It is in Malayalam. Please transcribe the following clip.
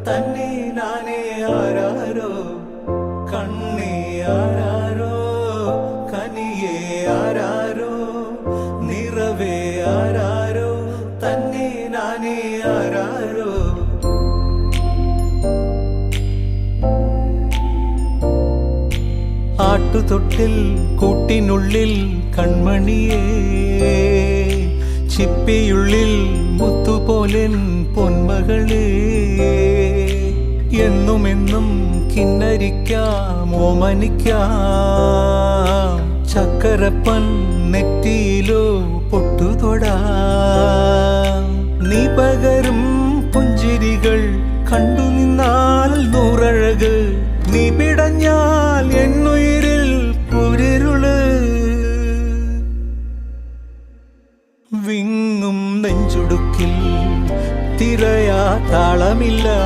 തന്നെ നാനേ ആരാരോ കണ്ണേ ആരാരോ കനിയേ ആരാരോ നിറവേ ആരാരോ തന്നെ നാനേ ആരാരോ ആട്ടുതൊട്ടിൽ കൂട്ടിനുള്ളിൽ കൺമണിയേ ചിപ്പിയുള്ളിൽ മുത്തുപോലെൻ പൊന്മകളേ എന്നുമെന്നും കിന്നരിക്കാം ഓമനിക്കാം ചക്കരപ്പൻ നെറ്റിയിലോ പൊട്ടുതൊടാം നീ പകരും പുഞ്ചിരികൾ കണ്ടു നിന്നാൽ നൂറഴക് നീ പിടഞ്ഞാൽ എന്നുയിരിൽ കുരിരുള് വിങ്ങും നെഞ്ചുടുക്കിൽ തിരയാ താളമില്ല